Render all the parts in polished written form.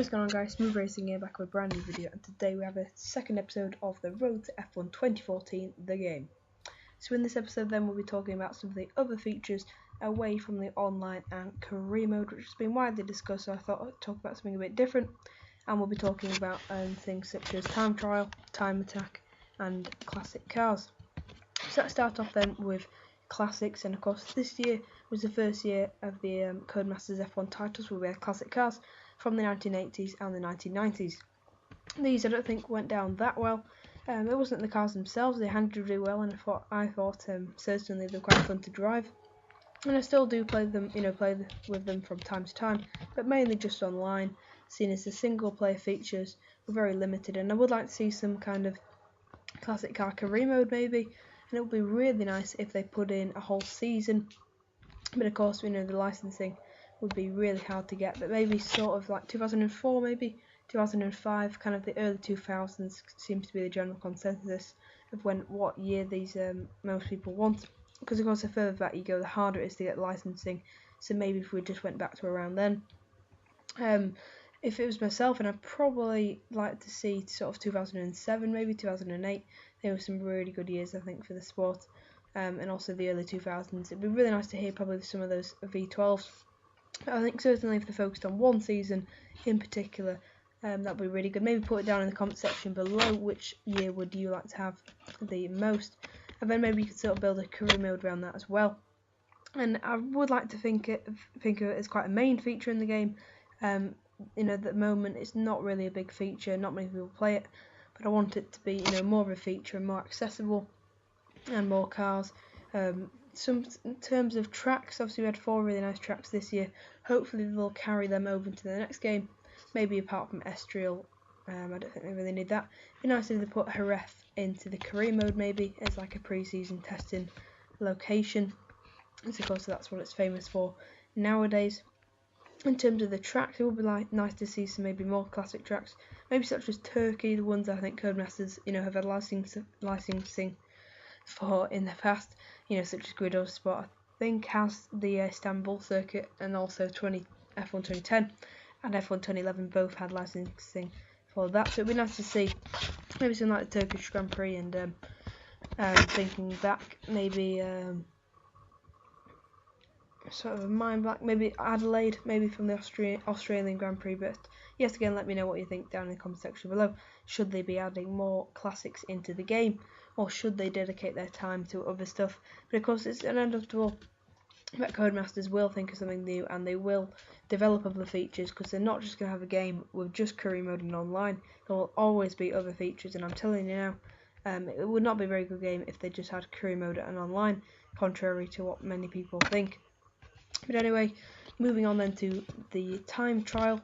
What is going on, guys? Smooth Racing here, back with a brand new video, and today we have a second episode of the Road to F1 2014, the game. So in this episode then we'll be talking about some of the other features away from the online and career mode, which has been widely discussed, so I thought I'd talk about something a bit different. And we'll be talking about things such as time trial, time attack, and classic cars. So let's start off then with classics, and of course this year was the first year of the Codemasters F1 titles, where we had classic cars from the 1980s and the 1990s. These I don't think went down that well. It wasn't the cars themselves, they handled really well, and I thought certainly they were quite fun to drive. And I still do play them, with them from time to time, but mainly just online, seeing as the single player features were very limited, and I would like to see some kind of classic car career mode maybe, and it would be really nice if they put in a whole season, but of course we know the licensing would be really hard to get, but maybe sort of like 2004, maybe 2005, kind of the early 2000s seems to be the general consensus of what year these most people want, because of course the further back you go the harder it is to get licensing, so maybe if we just went back to around then. If it was myself, and I'd probably like to see sort of 2007, maybe 2008, there were some really good years I think for the sport, and also the early 2000s. It'd be really nice to hear probably some of those V12s. I think certainly if they focused on one season in particular, that'd be really good. Maybe put it down in the comment section below which year would you like to have the most, and then maybe you could sort of build a career mode around that as well. And I would like to think of it as quite a main feature in the game. At the moment it's not really a big feature, not many people play it, but I want it to be more of a feature and more accessible, and more cars. Some in terms of tracks, obviously we had 4 really nice tracks this year. Hopefully they'll carry them over to the next game, maybe apart from Estoril. I don't think they really need that. It'd be nice if they put Jerez into the career mode maybe as like a pre-season testing location, and of course that's what it's famous for nowadays. In terms of the tracks, it would be nice to see some maybe more classic tracks, maybe such as Turkey, the ones I think Codemasters have had licensing for in the past, such as Grid Autosport I think has the Istanbul circuit, and also F1 2010 and F1 2011 both had licensing for that, so it'd be nice to see maybe something like the Turkish Grand Prix, and thinking back, maybe sort of a mind back, maybe Adelaide, maybe from the Australian Grand Prix. But yes, again, let me know what you think down in the comment section below. Should they be adding more classics into the game, or should they dedicate their time to other stuff? But of course it's inevitable that Codemasters will think of something new, and they will develop other features, because they're not just going to have a game with just career mode and online. There will always be other features, and I'm telling you now, it would not be a very good game if they just had career mode and online, contrary to what many people think. But anyway, moving on then to the time trial,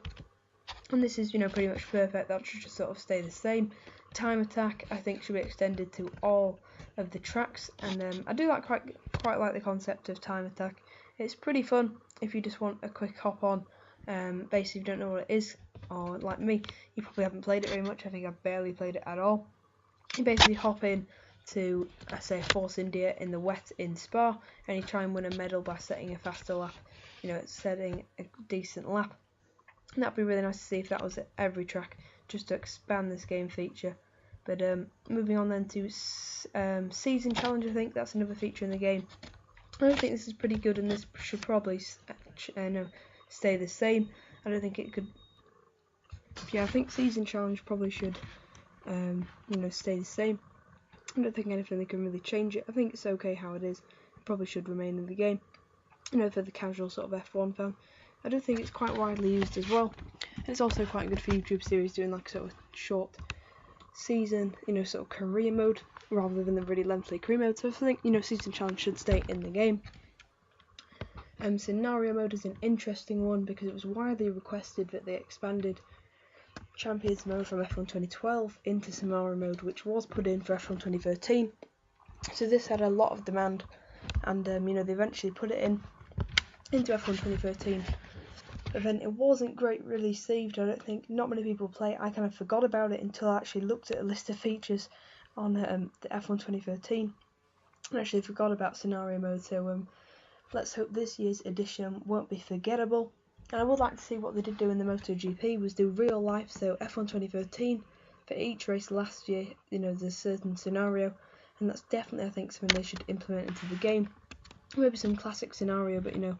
and this is pretty much perfect. That should just sort of stay the same. Time attack I think should be extended to all of the tracks, and I do quite like the concept of time attack. It's pretty fun if you just want a quick hop on. Basically, if you don't know what it is, or like me, you probably haven't played it very much. I think I've barely played it at all. You basically hop in to, say, Force India in the wet in Spa, and you try and win a medal by setting a faster lap, setting a decent lap. And that'd be really nice to see if that was at every track, just to expand this game feature. But moving on then to Season Challenge, I think that's another feature in the game. I don't think this is pretty good, and this should probably stay the same. I don't think it could. Yeah, I think Season Challenge probably should stay the same. I don't think anything they can really change it. I think it's okay how it is. It probably should remain in the game, for the casual sort of F1 fan. I don't think it's quite widely used as well. It's also quite good for YouTube series doing like sort of short season, sort of career mode, rather than the really lengthy career mode. So I think, Season Challenge should stay in the game. Scenario mode is an interesting one, because it was widely requested that they expanded Champions mode from F1 2012 into scenario mode, which was put in for F1 2013. So this had a lot of demand, and they eventually put it into F1 2013. But then it wasn't greatly received. I don't think, not many people play it. I kind of forgot about it until I actually looked at a list of features on the F1 2013, and actually forgot about scenario mode. So let's hope this year's edition won't be forgettable. And I would like to see what they did do in the MotoGP was do real life, so F1 2013 for each race last year. You know, there's a certain scenario, and that's definitely, I think, something they should implement into the game. Maybe some classic scenario, but you know,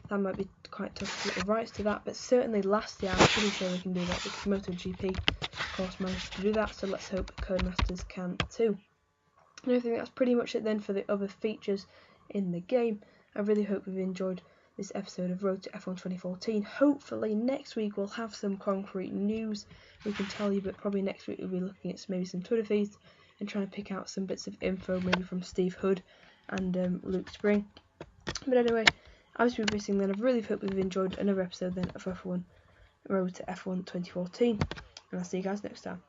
that might be quite tough to get the rights to that. But certainly last year, I'm pretty sure they can do that because MotoGP, of course, managed to do that. So let's hope Codemasters can too. And I think that's pretty much it then for the other features in the game. I really hope you've enjoyed this episode of Road to F1 2014. Hopefully next week we'll have some concrete news we can tell you, but probably next week we'll be looking at maybe some Twitter feeds and trying to pick out some bits of info maybe from Steve Hood and Luke Spring. But anyway, I was Racing then. I really hope you've enjoyed another episode then of F1 Road to F1 2014, and I'll see you guys next time.